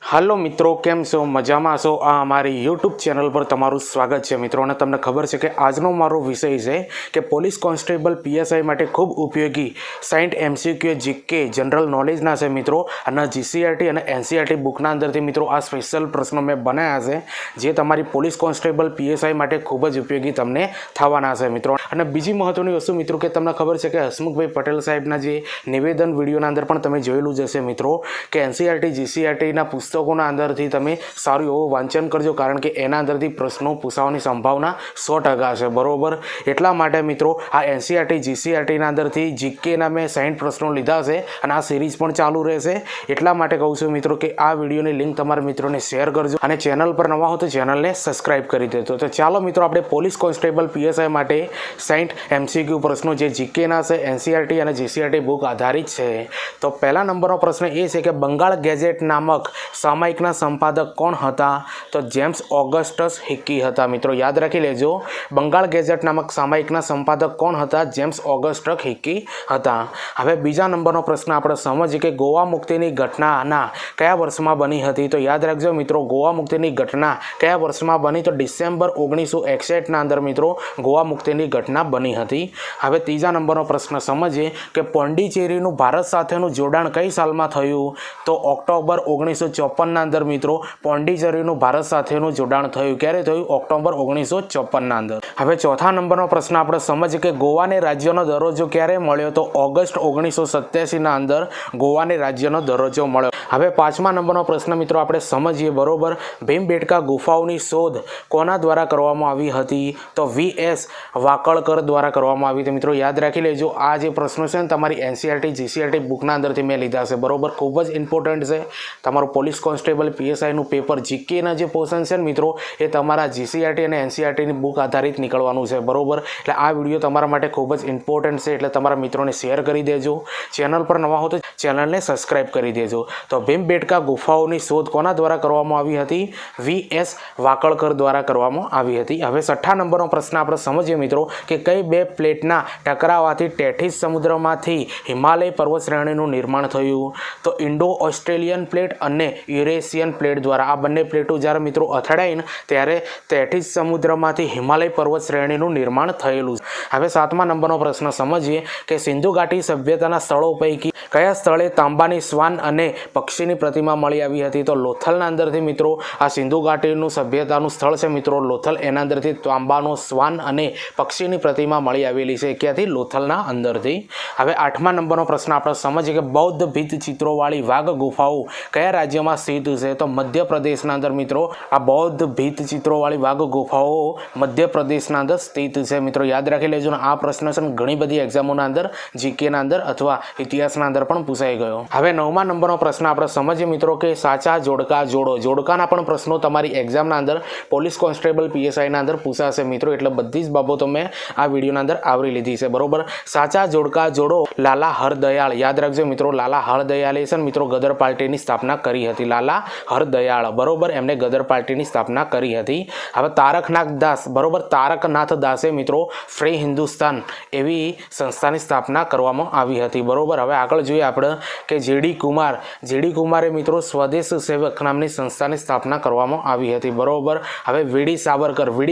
હાલો મિત્રો, કેમ છો? મજામાં છો? આ અમારી યુટ્યુબ ચેનલ પર તમારું સ્વાગત છે મિત્રો. અને તમને ખબર છે કે આજનો મારો વિષય છે કે પોલીસ કોન્સ્ટેબલ પીએસઆઈ માટે ખૂબ ઉપયોગી 60 MCQ જીકે જનરલ નોલેજના છે મિત્રો. અને જીસીઆરટી અને એનસીઆરટી બુકના અંદરથી મિત્રો આ સ્પેશિયલ પ્રશ્નો મેં બનાવ્યા છે જે તમારી પોલીસ કોન્સ્ટેબલ પીએસઆઈ માટે ખૂબ જ ઉપયોગી તમને થવાના છે મિત્રો. અને બીજી મહત્વની વસ્તુ મિત્રો કે તમને ખબર છે કે હસમુખભાઈ પટેલ સાહેબના જે નિવેદન વિડીયોના અંદર પણ તમે જોયેલું જ હશે મિત્રો કે એનસીઆરટી જીસીઆરટીના પુસ્તકોના અંદરથી તમે સારું એવું વાંચન કરજો, કારણ કે એના અંદરથી પ્રશ્નો પૂછવાની સંભાવના 100% છે બરોબર. એટલા માટે મિત્રો આ એનસીઆરટી જીસીઆરટીના અંદરથી જીકેના મેં 60 પ્રશ્નો લીધા છે અને આ સિરીઝ પણ ચાલુ રહેશે. એટલા માટે કહું છું મિત્રો કે આ વિડીયોની લિંક તમારા મિત્રોને શેર કરજો અને ચેનલ પર નવા હો તો ચેનલને સબસ્ક્રાઈબ કરી દેજો. તો ચાલો મિત્રો આપણે પોલીસ કોન્સ્ટેબલ પીએસઆઈ માટે 60 MCQ પ્રશ્નો જે જીકેના છે, એનસીઆરટી અને જીસીઆરટી બુક આધારિત છે. તો પહેલા નંબરનો પ્રશ્ન એ છે કે બંગાળ ગેઝેટ નામક સામાયિકના સંપાદક કોણ હતા? તો જેમ્સ ઓગસ્ટસ હિકી હતા મિત્રો. યાદ રાખી લેજો, બંગાળ ગેઝેટ નામક સામાયિકના સંપાદક કોણ હતા? જેમ્સ ઓગસ્ટસ હિકી હતા. હવે બીજા નંબરનો પ્રશ્ન આપણે સમજીએ કે ગોવા મુક્તિની ઘટનાના કયા વર્ષમાં બની હતી? તો યાદ રાખજો મિત્રો, ગોવા મુક્તિની ઘટના કયા વર્ષમાં બની? તો ડિસેમ્બર 1961ના અંદર મિત્રો ગોવા મુક્તિની ઘટના બની હતી. હવે ત્રીજા નંબરનો પ્રશ્ન સમજીએ કે પોંડિચેરીનું ભારત સાથેનું જોડાણ કઈ સાલમાં થયું? તો ઓક્ટોબર 1954ના અંદર મિત્રો પોંડિચેરીનું ભારત સાથેનું જોડાણ થયું. ક્યારે થયું? ઓક્ટોબર 1954ના અંદર. હવે ચોથા નંબરનો પ્રશ્ન આપણે સમજીએ કે ગોવાને રાજ્યનો દરજ્જો ક્યારે મળ્યો? તો ઓગસ્ટ 1987ના અંદર ગોવાને રાજ્યનો દરજ્જો મળ્યો. હવે પાંચમા નંબરનો પ્રશ્ન મિત્રો આપણે સમજીએ બરોબર. ભીમબેટકા ગુફાઓની શોધ કોના દ્વારા કરવામાં આવી હતી? તો VS વાકળકર દ્વારા કરવામાં આવી હતી મિત્રો. યાદ રાખી લેજો, આ જે પ્રશ્નો છે ને તમારી એનસીઆરટી જીસીઆરટી બુકના અંદરથી મેં લીધા છે બરોબર. ખૂબ જ ઇમ્પોર્ટન્ટ છે. તમારું પોલીસ કોન્સ્ટેબલ પીએસઆઈનું પેપર જીકેના જે પોર્શન છે ને મિત્રો એ તમારા જીસીઆરટી અને એનસીઆરટીની બુક આધારિત નીકળવાનું છે બરોબર. એટલે આ વિડીયો તમારા માટે ખૂબ જ ઇમ્પોર્ટન્ટ છે, એટલે તમારા મિત્રોને શેર કરી દેજો. ચેનલ પર નવા હો તો ચેનલને સબસ્ક્રાઈબ કરી દેજો. તો ભીમબેટકા ગુફાઓની શોધ કોના દ્વારા કરવામાં આવી હતી? VS વાકળકર દ્વારા કરવામાં આવી હતી. હવે છઠ્ઠા નંબરનો પ્રશ્ન આપણે સમજીએ મિત્રો કે કઈ બે પ્લેટના ટકરાવાથી ટેથીસ સમુદ્રમાંથી હિમાલય પર્વત શ્રેણીનું નિર્માણ થયું? તો ઇન્ડો ઓસ્ટ્રેલિયન પ્લેટ અને યુરેશિયન પ્લેટ દ્વારા. આ બંને પ્લેટો જ્યારે મિત્રો અથડાઈને ત્યારે ટેથીસ સમુદ્રમાંથી હિમાલય પર્વત શ્રેણીનું નિર્માણ થયેલું. હવે સાતમા નંબરનો પ્રશ્ન સમજીએ કે સિંધુ ઘાટી સભ્યતાના સ્થળો પૈકી કયા સ્થળે તાંબાની શ્વાન અને પક્ષીની પ્રતિમા મળી આવી હતી? તો લોથલના અંદરથી મિત્રો આ સિંધુ ઘાટીનું સભ્યતાનું સ્થળ છે મિત્રો લોથલ, એના અંદરથી તાંબાનો શ્વાન અને પક્ષીની પ્રતિમા મળી આવેલી છે. ક્યાંથી? લોથલના અંદરથી. હવે આઠમા નંબરનો પ્રશ્ન આપણે સમજીએ કે બૌદ્ધ ભીત ચિત્રોવાળી વાઘ ગુફાઓ કયા રાજ્યમાં સ્થિત છે? તો મધ્યપ્રદેશના અંદર મિત્રો આ બૌદ્ધ ભીત ચિત્રોવાળી વાઘ ગુફાઓ મધ્યપ્રદેશના અંદર સ્થિત છે મિત્રો. યાદ રાખી લેજો ને આ પ્રશ્ન છે ઘણી બધી એક્ઝામોના અંદર જીકેના અંદર અથવા ઇતિહાસના અંદર પણ પૂછાઈ ગયો. હવે નવમા નંબરનો પ્રશ્ન આપણે સમજીએ મિત્રો કે સાચા જોડકા જોડો. જોડકાના પણ પ્રશ્નો તમારી એક્ઝામના અંદર પોલીસ કોન્સ્ટેબલ પીએસઆઈના અંદર પૂછાશે મિત્રો, એટલે બધી જ બાબતો મેં આ વિડીયોના અંદર આવરી લીધી છે બરોબર. સાચા જોડકા જોડો. લાલા હરદયાળ. યાદ રાખજો મિત્રો, લાલા હરદયાળે છે મિત્રો ગદર પાર્ટીની સ્થાપના કરી હતી. લાલા હરદયાળ બરોબર, એમને ગદર પાર્ટીની સ્થાપના કરી હતી. હવે તારકનાથ દાસ બરોબર, તારકનાથ દાસે મિત્રો ફ્રી હિન્દુસ્તાન એવી સંસ્થાની સ્થાપના કરવામાં આવી હતી બરોબર. હવે આગળ જોઈએ આપણે કે જેડી કુમારે મિત્રો સ્વદેશ સેવક નામની સંસ્થાની સ્થાપના કરવામાં આવી હતી બરોબર. હવે વીડી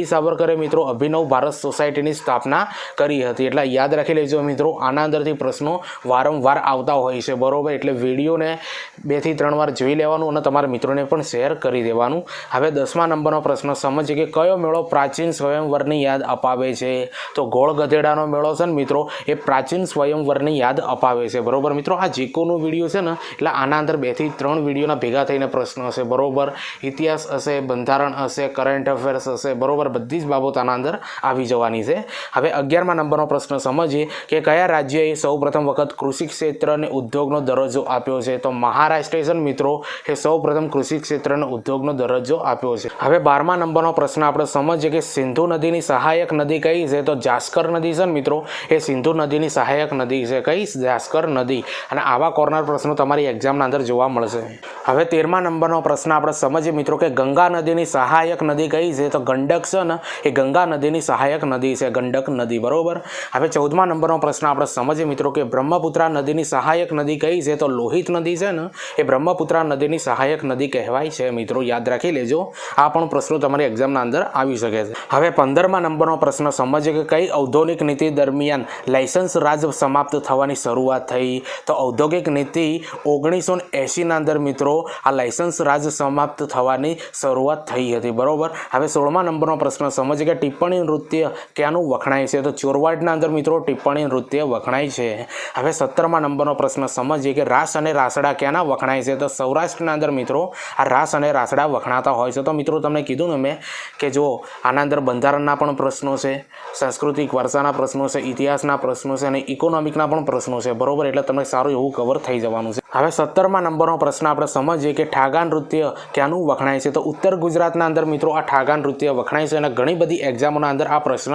સાવરકરે મિત્રો અભિનવ ભારત સોસાયટીની સ્થાપના કરી હતી. એટલે યાદ રાખી લેજો મિત્રો, આના અંદરથી પ્રશ્નો વારંવાર આવતા હોય છે બરોબર. એટલે વિડીયોને 2 થી 3 વાર જોઈ લેવાનું અને તમારા મિત્રોને પણ શેર કરી દેવાનું. હવે 10મા નંબરનો પ્રશ્ન સમજીએ કે કયો મેળો પ્રાચીન સ્વયંવરની યાદ અપાવે છે? તો ગોળ ગધેડાનો મેળો છે ને મિત્રો એ પ્રાચીન સ્વયંવરની યાદ અપાવે છે બરોબર. મિત્રો આ જીકોનો વિડીયો છે ને એટલે આના અંદર 2 થી 3 વિડીયોના ભેગા થઈને પ્રશ્નો હશે બરોબર. ઇતિહાસ હશે, બંધારણ હશે, કરંટ અફેર્સ હશે બરોબર. બધી જ બાબત આના અંદર આવી જવાની છે. હવે 11મા નંબરનો પ્રશ્ન સમજીએ કે કયા રાજ્યએ સૌ પ્રથમ વખત કૃષિ ક્ષેત્રને ઉદ્યોગનો દરજ્જો આપ્યો છે? તો મહારાષ્ટ્ર છે મિત્રો એ સૌ પ્રથમ કૃષિ ક્ષેત્રને ઉદ્યોગનો દરજ્જો આપ્યો છે. હવે 12મા નંબરનો પ્રશ્ન આપણે સમજીએ કે સિંધુ નદીની સહાયક નદી કઈ છે? તો જાસ્કર નદી છે મિત્રો એ સિંધુ નદીની સહાયક નદી છે. કઈ? જાસ્કર નદી. અને આવા કોર્નર પ્રશ્નો તમારી એક્ઝામના અંદર જોવા મળશે. હવે 13મા નંબરનો પ્રશ્ન આપણે સમજીએ મિત્રો કે ગંગા નદીની સહાયક નદી કઈ છે? તો ગંડક છે ને એ ગંગા નદીની સહાયક નદી છે, ગંડક નદી બરોબર. હવે 14મા નંબરનો પ્રશ્ન આપણે સમજીએ મિત્રો કે બ્રહ્મપુત્રા નદીની સહાયક નદી કઈ છે? તો લોહિત નદી છે ને એ બ્રહ્મપુત્રા નદીની સહાયક નદી કહેવાય છે મિત્રો? યાદ રાખી લેજો, આ પણ પ્રશ્નો તમારી એક્ઝામના અંદર આવી શકે છે. હવે 15મા નંબરનો પ્રશ્ન સમજીએ કે કઈ ઔદ્યોગિક નીતિ દરમિયાન લાયસન્સ રાજ સમાપ્ત થવાની શરૂઆત થઈ? તો ઔદ્યોગિક નીતિ 1980ના અંદર મિત્રો આ લાયસન્સ રાજ સમાપ્ત થવાની શરૂઆત થઈ હતી. બરોબર. હવે 16મા નંબરનો પ્રશ્ન સમજીએ કે ટિપ્પણી નૃત્ય ક્યાંનું વખણાય છે? તો ચોરવાડના અંદર મિત્રો ટિપ્પણી નૃત્ય વખણાય છે. હવે 17મા નંબરનો પ્રશ્ન સમજીએ કે રાસ અને રાસડા ક્યાંના વખણાય છે? તો સૌરાષ્ટ્રના અંદર મિત્રો આ રાસ અને રાસડા વખણાતા હોય છે. તો મિત્રો તમને કીધું ને મેં કે જો આના અંદર બંધારણના પણ પ્રશ્નો છે, સાંસ્કૃતિક વારસાના પ્રશ્નો છે, ઇતિહાસના પ્રશ્નો છે અને ઇકોનોમિકના પણ પ્રશ્નો છે. બરોબર, એટલે તમને સારું એવું કવર થઈ જવાનું છે. હવે 17મા નંબરનો પ્રશ્ન આપણે સમજીએ કે ઠાગા નૃત્ય ક્યાંનું વખણાય છે? તો ઉત્તર ગુજરાતના અંદર મિત્રો આ ઠાગા નૃત્ય વખણાય છે અને ઘણી બધી એક્ઝામોના અંદર આ પ્રશ્ન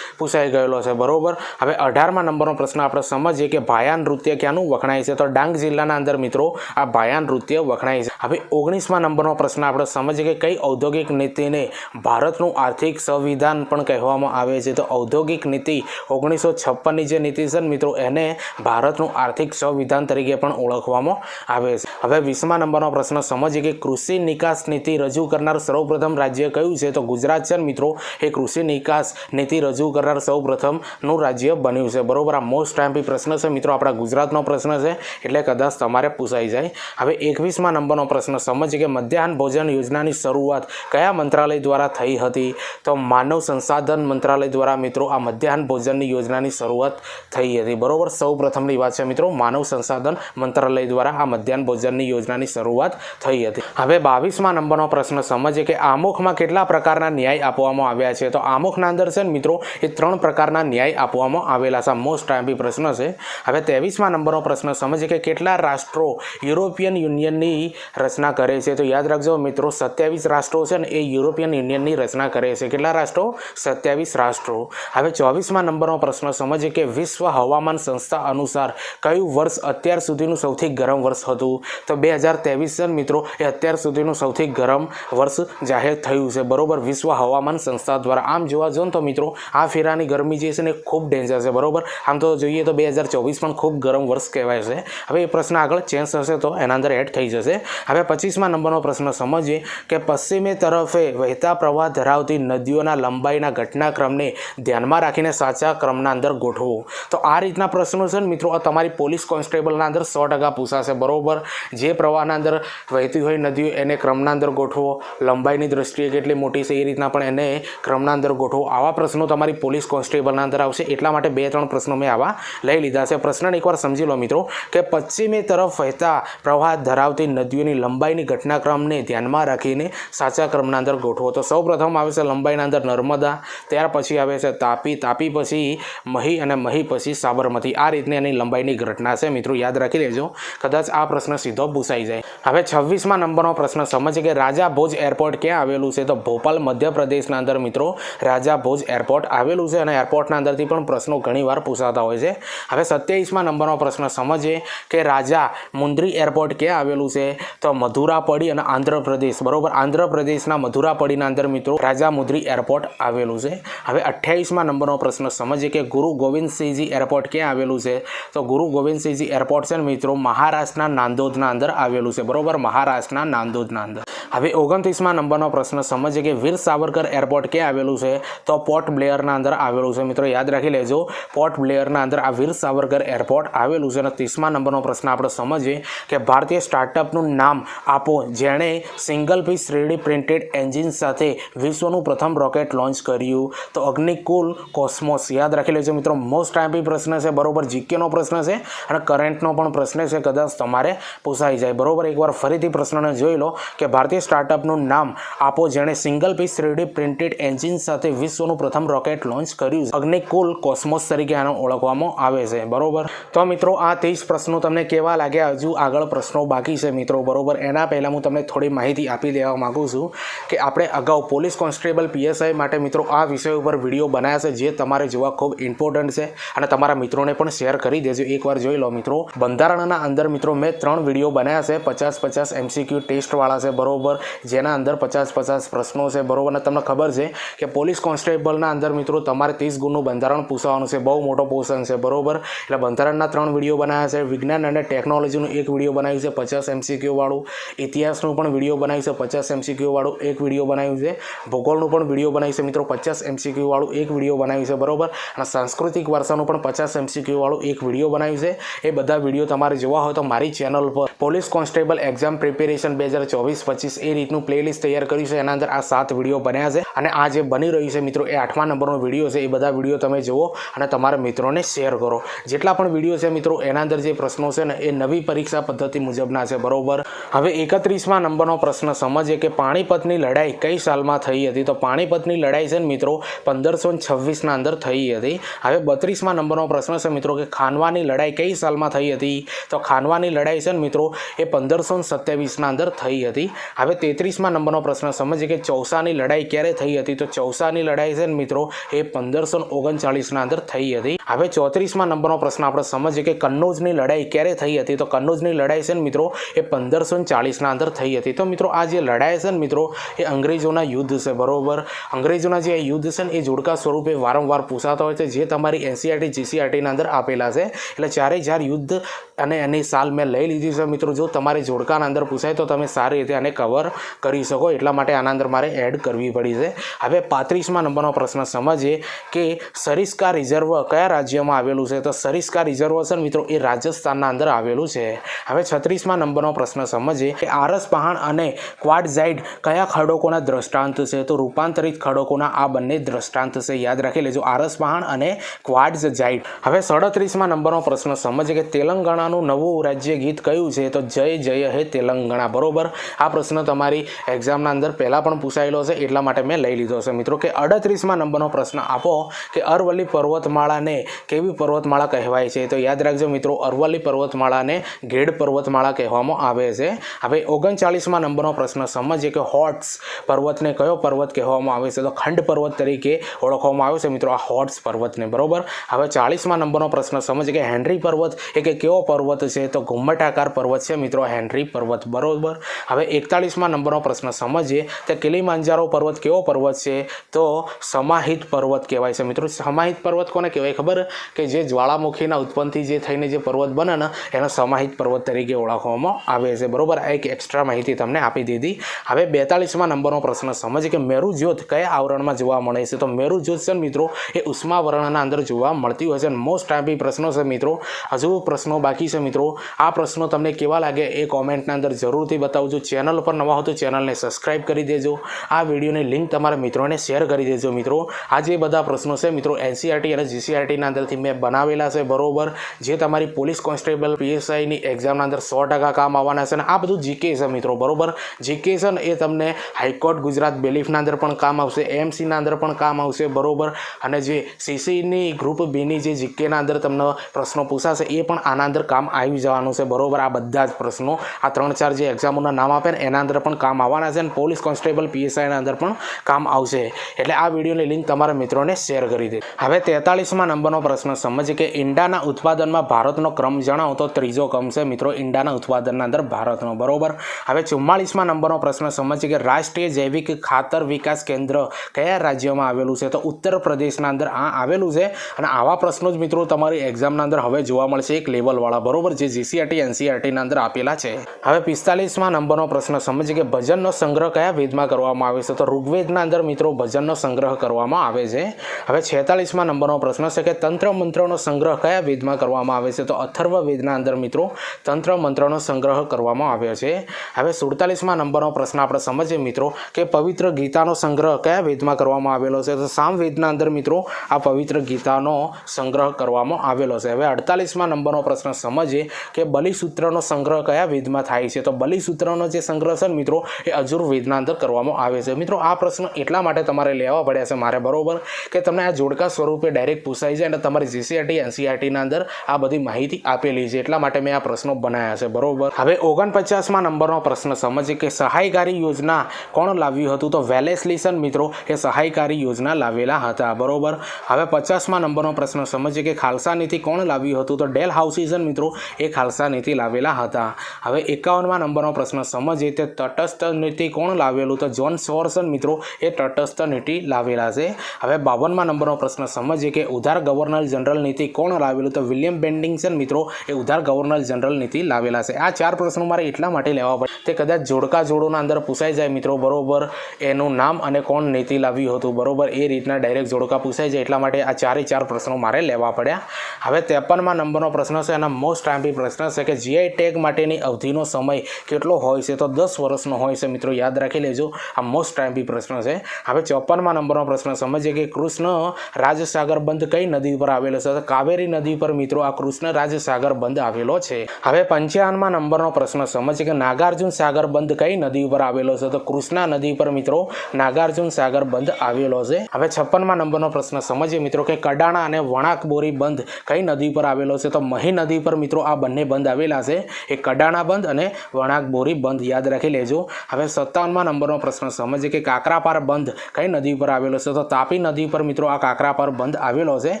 પૂછાઈ ગયેલો છે. બરોબર. હવે 18મા નંબરનો પ્રશ્ન આપણે સમજીએ કે ભાયા નૃત્ય ક્યાંનું વખણાય છે? તો ડાંગ જિલ્લાના અંદર મિત્રો આ ભાયા નૃત્ય વખણાય છે. હવે 19મા નંબરનો પ્રશ્ન આપણે સમજીએ કે કઈ ઔદ્યોગિક નીતિને ભારતનું આર્થિક સંવિધાન પણ કહેવામાં આવે છે? તો ઔદ્યોગિક નીતિ 1956ની જે નીતિ છે મિત્રો એને ભારતનું આર્થિક સંવિધાન તરીકે પણ ઓળખવામાં આવે છે. હવે 20મા નંબરનો પ્રશ્ન સમજીએ કે કૃષિ નિકાસ નીતિ રજૂ કરનાર સૌપ્રથમ રાજ્ય કયું છે? તો ગુજરાત છે મિત્રો એ કૃષિ નિકાસ નીતિ રજૂ કરનાર સૌપ્રથમનું રાજ્ય બન્યું છે. બરોબર, આ મોસ્ટ એમપી પ્રશ્ન છે મિત્રો, આપણા ગુજરાતનો પ્રશ્ન છે એટલે કદાચ તમારે પૂછાઈ જાય. હવે 21મા નંબરનો પ્રશ્ન સમજીએ કે મધ્યાહન ભોજન યોજનાની શરૂઆત કયા મંત્રાલય દ્વારા થઈ હતી? તો માનવ સંસાધન મંત્રાલય દ્વારા મિત્રો આ મધ્યાહન ભોજનની યોજનાની શરૂઆત થઈ હતી. બરોબર, સૌ પ્રથમની વાત છે મિત્રો, માનવ સંસાધન મંત્રાલય દ્વારા આ મધ્યાહન ભોજનની યોજનાની શરૂઆત થઈ હતી. હવે 22મા નંબરનો પ્રશ્ન સમજીએ કે આમુખમાં કેટલા પ્રકારના ન્યાય આપવામાં આવ્યા છે? તો આમુખના અંદર છે ને મિત્રો એ 3 પ્રકારના ન્યાય આપવામાં આવેલા છે. મોસ્ટ એમપી પ્રશ્ન છે. હવે 23મા નંબરનો પ્રશ્ન સમજીએ કે કેટલા રાષ્ટ્રો યુરોપિયન યુનિયનની રચના કરે છે? તો યાદ રાખજો મિત્રો 27 રાષ્ટ્રો છે ને એ યુરોપિયન યુનિયનની રચના કરે છે. કેટલા રાષ્ટ્રો? 27 રાષ્ટ્રો. હવે 24મા નંબરનો પ્રશ્ન સમજીએ કે વિશ્વ હવામાન સંસ્થા અનુસાર કયું વર્ષ અત્યાર સુધીનું સૌથી ગરમ વર્ષ હતું? તો 2023 છે મિત્રો એ અત્યાર સુધીનું સૌથી ગરમ વર્ષ જાહેર થયું છે. બરોબર, વિશ્વ હવામાન સંસ્થા દ્વારા. આમ જોવા જો તો મિત્રો આ ફેરાની ગરમી જે છે ને ખૂબ ડેન્જર છે. બરોબર, આમ તો જોઈએ તો 2024 પણ ખૂબ ગરમ વર્ષ કહેવાય છે. હવે એ પ્રશ્ન આગળ ચેન્જ થશે તો એના અંદર એડ થઈ જશે. હવે 25મા નંબરનો પ્રશ્ન સમજીએ કે પશ્ચિમે તરફે વહેતા પ્રવાહ ધરાવતી નદીઓના લંબાઈના ઘટનાક્રમને ધ્યાનમાં રાખીને સાચા ક્રમના અંદર ગોઠવો. તો આ રીતના પ્રશ્નો છે ને મિત્રો આ તમારી પોલીસ કોન્સ્ટેબલના અંદર 100% પૂછાશે. બરોબર, જે પ્રવાહના અંદર વહેતી હોય નદીઓ એને ક્રમના અંદર ગોઠવો, લંબાઈની દ્રષ્ટિએ કેટલી મોટી છે એ રીતના પણ એને ક્રમના અંદર ગોઠવો. આવા પ્રશ્નો તમારી પોલીસ કોન્સ્ટેબલના અંદર આવશે. એટલા માટે 2-3 પ્રશ્નો મેં આવા લઈ લીધા છે. પ્રશ્નને એકવાર સમજી લો મિત્રો કે પશ્ચિમે તરફ વહેતા પ્રવાહ ધરાવતી નદીઓની લંબાઈની ઘટનાક્રમને ધ્યાનમાં રાખીને સાચા ક્રમના અંદર ગોઠવો. તો સૌપ્રથમ આવે છે લંબાઈના અંદર નર્મદા, ત્યાર પછી આવે છે તાપી, તાપી પછી મહી અને મહી પછી સાબરમતી. આ રીતની એની લંબાઈની ઘટના છે મિત્રો, યાદ રાખી લેજો, કદાચ આ પ્રશ્ન સીધો પૂછાઈ જાય. હવે 26મા નંબરનો પ્રશ્ન સમજીએ કે રાજા ભોજ એરપોર્ટ ક્યાં આવેલું છે? તો ભોપાલ મધ્યપ્રદેશના અંદર મિત્રો રાજા ભોજ એરપોર્ટ આવેલું છે અને એરપોર્ટના અંદરથી પણ પ્રશ્નો ઘણીવાર પૂછાતા હોય છે. હવે 27મા નંબરનો પ્રશ્ન સમજીએ કે રાજા મુંદ્રી એરપોર્ટ ક્યાં આવેલું છે? તો મધુરાપડી અને આંધ્રપ્રદેશ. બરોબર, આંધ્રપ્રદેશના મધુરાપડીના અંદર મિત્રો રાજા મુંદ્રી એરપોર્ટ આવેલું છે. હવે 28મા નંબરનો પ્રશ્ન સમજીએ કે ગુરુ ગોવિંદસિંહજી એરપોર્ટ ક્યાં આવેલું છે? તો ગુરુ ગોવિંદસિંહજી એરપોર્ટ છે ને મિત્રો મહારાષ્ટ્રના નાંદોદના અંદર આવેલું છે. બરોબર, મહારાષ્ટ્રના નાંદોદના અંદર. હવે 29મા નંબરનો પ્રશ્ન સમજીએ કે વીર સાવરકર એરપોર્ટ ક્યાં આવેલું છે? તો પોર્ટ બ્લેયરના અંદર આવેલું છે. મિત્રો યાદ રાખી લેજો, પોર્ટ બ્લેયરના અંદર આ વીર સાવરકર એરપોર્ટ આવેલું છે. અને 30મા નંબરનો પ્રશ્ન આપણે સમજીએ કે ભારતીય સ્ટાર્ટઅપનું નામ આપો જેણે single piece 3D printed engine સાથે વિશ્વનું પ્રથમ રોકેટ લોન્ચ કર્યું. તો અગ્નિકુલ કોસ્મોસ. યાદ રાખી લેજો મિત્રો, મોસ્ટ એમપી પ્રશ્ન છે. બરોબર, જીકેનો પ્રશ્ન છે અને કરંટનો પણ પ્રશ્ન છે, કદાચ તમારે પૂછાઈ જાય. બરોબર, એકવાર ફરીથી પ્રશ્નને જોઈ લો કે ભારતીય સ્ટાર્ટઅપનું નામ આપો જેણે single piece 3D printed engine સાથે વિશ્વનું પ્રથમ રોકેટ લોન્ચ કર્યું. અગ્નિકુલ કોસ્મોસ તરીકે આને ઓળખવામાં આવે છે. બરોબર, તો મિત્રો આ 30 પ્રશ્નો તમને કેવા લાગ્યા? હજુ આગળ પ્રશ્નો બાકી છે મિત્રો. બરોબર, એના પહેલાં હું તમને થોડી માહિતી આપી દેવા માગું છું કે આપણે અગાઉ પોલીસ કોન્સ્ટેબલ PSI માટે મિત્રો આ વિષય ઉપર વિડીયો બનાવ્યા છે જે તમારે જોવા ખૂબ ઇમ્પોર્ટન્ટ છે અને તમારા મિત્રોને પણ શેર કરી દેજો. એકવાર જોઈ લો મિત્રો. બંધારણના અંદર મિત્રો મેં 3 વિડીયો બનાવ્યા છે, 50-50 MCQ ટેસ્ટવાળા છે. બરોબર, બરોબર, જેના અંદર 50-50 પ્રશ્નો છે બરોબર. અને તમને ખબર છે કે પોલીસ કોન્સ્ટેબલના અંદર મિત્રો તમારે 30 ગુણનું બંધારણ પૂછવાનું છે, બહુ મોટો પોર્શન છે બરોબર. એટલે બંધારણના 3 વિડીયો બનાવ્યા છે, વિજ્ઞાન અને ટેકનોલોજીનું એક વિડીયો બનાવ્યું છે 50 MCQ વાળું, ઇતિહાસનું પણ વિડીયો બનાવ્યું છે 50 MCQ વાળું એક વિડીયો બનાવ્યું છે, ભૂગોળનું પણ વિડીયો બનાવ્યું છે મિત્રો 50 MCQ વાળું એક વિડીયો બનાવ્યું છે બરોબર. અને સાંસ્કૃતિક વારસાનું પણ 50 MCQ વાળું એક વિડીયો બનાવ્યું છે. એ બધા વિડીયો તમારે જોવા હોય તો મારી ચેનલ પર પોલીસ કોન્સ્ટેબલ એક્ઝામ પ્રિપેરેશન 2024-25 એ રીતનું પ્લેલિસ્ટ તૈયાર કર્યું છે. એના અંદર આ 7 વિડીયો બન્યા છે અને આ જે બની રહ્યું છે મિત્રો એ 8મા નંબરનો વિડીયો છે. એ બધા વિડીયો તમે જુઓ અને તમારા મિત્રોને શેર કરો. જેટલા પણ વિડીયો છે મિત્રો એના અંદર જે પ્રશ્નો છે ને એ નવી પરીક્ષા પદ્ધતિ મુજબના છે બરોબર. હવે 31મા નંબરનો પ્રશ્ન સમજીએ કે પાણીપતની લડાઈ કઈ સાલમાં થઈ હતી. તો પાણીપતની લડાઈ છે ને મિત્રો 1526ના અંદર થઈ હતી. હવે 32મા નંબરનો પ્રશ્ન છે મિત્રો કે ખાનવાની લડાઈ કઈ સાલમાં થઈ હતી. તો ખાનવાની લડાઈ છે ને મિત્રો એ 1527ના અંદર થઈ હતી. હવે 33મા નંબરનો પ્રશ્ન સમજીએ કે ચૌસાની લડાઈ ક્યારે થઈ હતી. તો ચૌસાની લડાઈ છે ને મિત્રો એ 1539ના અંદર થઈ હતી. હવે 34મા નંબરનો પ્રશ્ન આપણે સમજીએ કે કન્નૌજની લડાઈ ક્યારે થઈ હતી. તો કન્નૌજની લડાઈ છે ને મિત્રો એ 1540ના અંદર થઈ હતી. તો મિત્રો આ જે લડાઈ છે ને મિત્રો એ અંગ્રેજોના યુદ્ધ છે બરોબર. અંગ્રેજોના જે યુદ્ધ છે ને એ જોડકા સ્વરૂપે વારંવાર પૂછાતા હોય છે, જે તમારી NCERT GCERTના અંદર આપેલા છે. એટલે ચાર યુદ્ધ અને એની સાલ મેં લઈ લીધી છે મિત્રો. જો તમારે જોડકાના અંદર પૂછાય તો તમે સારી રીતે આને કવર કરી શકો, એટલા માટે આના અંદર મારે એડ કરવી પડી છે. હવે 35મા નંબરનો પ્રશ્ન સમજીએ કે સરિસ્કા રિઝર્વ કયા રાજ્યમાં આવેલું છે. તો સરિસ્કા રિઝર્વ છે મિત્રો એ રાજસ્થાનના અંદર આવેલું છે. હવે 36મા નંબરનો પ્રશ્ન સમજીએ કે આરસ પહાણ અને ક્વાડઝાઇડ કયા ખડકોના દ્રષ્ટાંત છે. તો રૂપાંતરિત ખડકોના આ બંને દ્રષ્ટાંત છે, યાદ રાખી લેજો, આરસ પહાણ અને ક્વાડઝાઇડ. હવે 37મા નંબરનો પ્રશ્ન સમજીએ કે તેલંગાણાનું નવું રાજ્ય ગીત કયું છે. તો જય જય હે તેલંગાણા બરોબર. આ પ્રશ્ન તમારી એક્ઝામના અંદર પહેલાં પણ પૂછાયેલો છે, એટલા માટે મેં લઈ લીધો છે મિત્રો. કે 38મા નંબરનો પ્રશ્ન આપો કે અરવલ્લી પર્વતમાળાને કેવી પર્વતમાળા કહેવાય છે. તો યાદ રાખજો મિત્રો, અરવલ્લી પર્વતમાળાને ગેડ પર્વતમાળા કહેવામાં આવે છે. હવે 39મા નંબરનો પ્રશ્ન સમજીએ કે હોટ્સ પર્વતને કયો પર્વત કહેવામાં આવે છે. તો ખંડ પર્વત તરીકે ઓળખવામાં આવે છે મિત્રો આ હોટ્સ પર્વતને બરોબર. હવે 40મા નંબરનો પ્રશ્ન સમજીએ કે હેનરી પર્વત એ કે કેવો પર્વત છે. તો ઘુમ્મટાકાર પર્વત છે મિત્રો હેનરી પર્વત બરોબર. હવે 41મા નંબરનો પ્રશ્ન સમજીએ તો કિલીમાંજારો પર્વત કેવો પર્વત છે. તો સમાહિત પર્વત કહેવાય છે મિત્રો. સમાહિત પર્વત કોને કહેવાય ખબર? કે જે જ્વાળામુખીના ઉત્પન્નથી જે થઈને જે પર્વત બને ને એને સમાહિત પર્વત તરીકે ઓળખવામાં આવે છે બરોબર. આ એક એક્સ્ટ્રા માહિતી તમને આપી દીધી. હવે 42મા નંબરનો પ્રશ્ન સમજીએ કે મેરુ જ્યોત કયા આવરણમાં જોવા મળે છે. તો મેરુ જ્યોત છે મિત્રો એ ઉષ્માવરણના અંદર જોવા મળતી હોય છે. મોસ્ટ ટાઈપી પ્રશ્નો છે મિત્રો. હજુ પ્રશ્નો બાકી છે મિત્રો. આ પ્રશ્નો તમને કેવા લાગે એ કોમેન્ટના અંદર જરૂરથી બતાવજો. ચેનલ પર નવા હો તો ચેનલને સબસ્ક્રાઈબ કરી દેજો. આ વિડીયોની લિંક તમારા મિત્રોને શેર કરી દેજો મિત્રો. આ જે બધા પ્રશ્નો છે મિત્રો NCERT અને GCERTના અંદરથી મેં બનાવેલા છે બરોબર, જે તમારી પોલીસ કોન્સ્ટેબલ PSIની એક્ઝામના અંદર 100% કામ આવવાના છે. અને આ બધું GK છે મિત્રો બરોબર. GK છે ને એ તમને હાઈકોર્ટ ગુજરાત બેલીફના અંદર પણ કામ આવશે, AMCના અંદર પણ કામ આવશે બરોબર. અને જે CCની ગ્રુપ Bની જે GKના અંદર તમને પ્રશ્નો પૂછાશે એ પણ આના અંદર કામ આવી જવાનું છે બરોબર. આ બધા જ પ્રશ્નો આ 3-4 જે એક્ઝામોના નામ આપે ને એના અંદર પણ કામ આવવાના છે અને પોલીસ કોન્સ્ટેબલ PSIના અંદર પણ કામ આવશે. એટલે આ વિડીયોની લિંક તમારા મિત્રોને શેર કરી દે. હવે 43મા નંબરનો પ્રશ્ન સમજીએ કે ઈંડાના ઉત્પાદનમાં ભારતનો ક્રમ જણાવો. તો ત્રીજો ક્રમ છે મિત્રો ઈંડાના ઉત્પાદનના અંદર ભારતનો બરોબર. હવે 44મા નંબરનો પ્રશ્ન સમજીએ કે રાષ્ટ્રીય જૈવિક ખાતર વિકાસ કેન્દ્ર કયા રાજ્યમાં આવેલું છે. તો ઉત્તર પ્રદેશના અંદર આ આવેલું છે. અને આવા પ્રશ્નો જ મિત્રો તમારી એક્ઝામના અંદર હવે જોવા મળશે એક લેવલવાળા બરોબર, જે GCERT NCERTના અંદર આપેલા છે. હવે 45મા નંબરનો પ્રશ્ન સમજીએ કે ભજનનો સંગ્રહ કયા વેદમાં કરવામાં આવે છે. તો ઋગ્વેદના અંદર મિત્રો ભજનનો સંગ્રહ કરવામાં આવે છે. હવે 46મા નંબરનો પ્રશ્ન છે કે તંત્ર મંત્રનો સંગ્રહ કયા વેદમાં કરવામાં આવે છે. તો અથર્વવેદના અંદર મિત્રો તંત્ર મંત્રનો સંગ્રહ કરવામાં આવ્યો છે. હવે 47મા નંબરનો પ્રશ્ન આપણે સમજીએ મિત્રો કે પવિત્ર ગીતાનો સંગ્રહ કયા વેદમાં કરવામાં આવેલો છે. તો સામવેદના અંદર મિત્રો આ પવિત્ર ગીતાનો સંગ્રહ કરવામાં આવેલો છે. હવે 48મા નંબરનો પ્રશ્ન સમજીએ કે બલિસૂત્રનો સંગ્રહ કયા વેદમાં થાય છે. તો બલિસૂત્રનો જે સંગ્રહ છે મિત્રો એ અજુર્વેદના અંદર કરવામાં આવે છે. મિત્રો આ પ્રશ્ન એટલા માટે તમારે લેવા પડ્યા છે મારે બરોબર, કે તમને આ જોડકા સ્વરૂપે ડાયરેક્ટ પૂછાઈ જાય અને તમારી GCERT NCERTના અંદર આ બધી માહિતી આપેલી છે, એટલા માટે મેં આ પ્રશ્નો બનાવ્યા છે બરોબર. હવે 49મા નંબરનો પ્રશ્ન સમજીએ કે સહાયકારી યોજના કોણ લાવ્યું હતું. તો વેલેસ્લીસન મિત્રો એ સહાયકારી યોજના લાવેલા હતા બરોબર. હવે 50મા નંબરનો પ્રશ્ન સમજીએ કે ખાલસા નીતિ કોણ લાવ્યું હતું. તો ડેલહાઉસીઝન મિત્રો એ ખાલસા નીતિ લાવેલા હતા। હવે 51મા નંબરનો પ્રશ્ન સમજીએ તે તટસ્થ નીતિ કોણ લાવેલું? તો જ્હોન સ્વોર્સન મિત્રો એ તટસ્થ નીતિ લાવેલા છે। હવે 52મા નંબરનો પ્રશ્ન સમજીએ કે ઉધાર ગવર્નર જનરલ નીતિ કોણ લાવેલું? તો વિલિયમ બેન્ટિંગ્સન મિત્રો એ ઉધાર ગવર્નર જનરલ નીતિ લાવેલા છે। આ 4 પ્રશ્નો મારે એટલા માટે લેવા પડે તે કદાચ જોડકા જોડોના અંદર પૂછાઈ જાય મિત્રો, બરોબર, એનું નામ અને કોણ નીતિ લાવ્યું હતું, બરોબર, એ રીતના ડાયરેક્ટ જોડકા પૂછાઈ જાય એટલા માટે આ 4 પ્રશ્નો મારે લેવા પડ્યા। હવે 53મા નંબરનો પ્રશ્ન છે અને મોસ્ટ આઈમ્પી પ્રશ્ન છે કે જીઆઈ ટેગ માટેની અવધિનો સમય કેટલો હોય છે? તો 10 વર્ષનો હોય છે મિત્રો, યાદ રાખી લેજો, આ મોસ્ટ આઈમ્પી પ્રશ્ન છે। હવે 54મા નંબરનો પ્રશ્ન સમજીએ કે કૃષ્ણ રાજસાગર બંધ કઈ નદી પર આવેલો છે? તો કાવેરી નદી પર મિત્રો આ કૃષ્ણ રાજસાગર બંધ આવેલો છે। હવે 55મા નંબરનો પ્રશ્ન સમજીએ કે નાગાર્જુન સાગર બંધ કઈ નદી પર આવેલો છે? તો કૃષ્ણા નદી પર મિત્રો નાગાર્જુન સાગર બંધ આવેલો છે। હવે 56મા નંબરનો પ્રશ્ન સમજીએ મિત્રો કે કડાણા અને વણાકબોરી બંધ કઈ નદી પર આવેલો છે? તો મહી નદી પર મિત્રો આ બંને બંધ આવેલા છે, એ કડાણા બંધ અને વણાકબોરી બંધ, યાદ રાખી લેજો। હવે 57મા નંબરનો પ્રશ્ન સમજીએ કે કાકરાપાર બંધ કઈ નદી પર આવેલો છે? તો તાપી નદી પર મિત્રો આ કાકરાપાર બંધ આવેલો છે।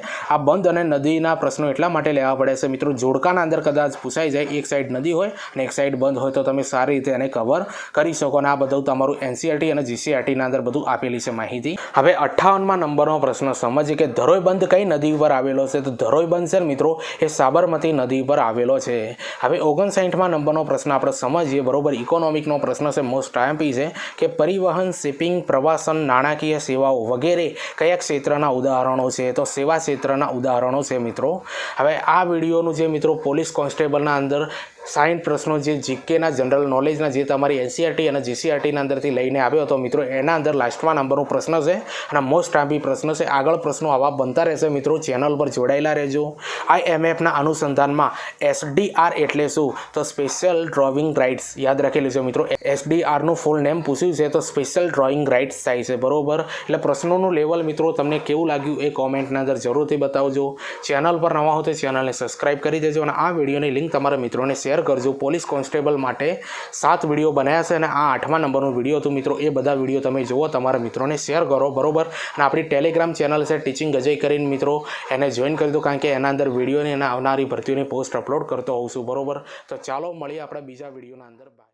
આ બંધ અને નદીના પ્રશ્નો એટલા માટે લેવા પડે છે મિત્રો, જોડકાના અંદર કદાચ પૂછાઈ જાય, એક સાઈડ નદી હોય અને એક સાઈડ બંધ હોય તો તમે સારી રીતે એને કવર કરી શકો, અને આ બધું તમારું એનસીઆરટી અને જીસીઆરટીના અંદર બધું આપેલી છે માહિતી। હવે 58મા નંબરનો પ્રશ્ન સમજીએ કે ધરોઈ બંધ કઈ નદી પર આવેલો છે? તો ધરોઈ બંધ છે મિત્રો એ સાબરમતી નદી પર આવેલો છે। હવે 59મા નંબરનો પ્રશ્ન આપણે સમજીએ, બરોબર, ઇકોનોમિકનો પ્રશ્ન છે, મોસ્ટ આઈએમપી છે કે પરિવહન, શિપિંગ, પ્રવાસન, નાણાકીય સેવાઓ વગેરે કયા ક્ષેત્રના ઉદાહરણો છે? તો સેવા ક્ષેત્રના ઉદાહરણો છે મિત્રો। હવે આ વિડીયોનું જે મિત્રો પોલીસ કોન્સ્ટેબલના અંદર 60 પ્રશ્નો જે જીકેના જનરલ નોલેજના જે તમારી એનસીઆરટી અને જીસીઆરટીના અંદરથી લઈને આવ્યો હતો મિત્રો, એના અંદર લાસ્ટમાં નંબરનો પ્રશ્ન છે અને મોસ્ટ આઈમ્પી પ્રશ્ન છે। આગળ પ્રશ્નો આવા બનતા રહેશે મિત્રો, ચેનલ પર જોડાયેલા રહેજો। IMFના અનુસંધાનમાં SDR એટલે શું? તો સ્પેશિયલ ડ્રોઈંગ રાઇટ્સ, યાદ રાખી લેજો મિત્રો, SDRનું ફૂલ નેમ પૂછ્યું છે તો સ્પેશિયલ ડ્રોઈંગ રાઇટ્સ થાય છે, બરોબર। એટલે પ્રશ્નોનું લેવલ મિત્રો તમને કેવું લાગ્યું એ કોમેન્ટના અંદર જરૂરથી બતાવજો। ચેનલ પર નવા હો તો ચેનલને સબસ્ક્રાઈબ કરી દેજો અને આ વિડીયોની લિંક તમારા મિત્રોને શેર કરજો। પોલીસ કોન્સ્ટેબલ માટે 7 વિડીયો બનાવ્યા છે અને આ 8મા નંબરનો વિડીયો હતો મિત્રો, એ બધા વિડીયો તમે જુઓ, તમારા મિત્રોને શેર કરો, બરોબર। અને આપણી ટેલિગ્રામ ચેનલ છે ટીચિંગ અજય કરીને મિત્રો, એને જોઈન કરી દો, કારણ કે એના અંદર વિડીયોની અને આવનારી ભરતીઓની પોસ્ટ અપલોડ કરતો હોઉં છું, બરોબર। તો ચાલો મળીએ આપણે બીજા વિડીયોના અંદર।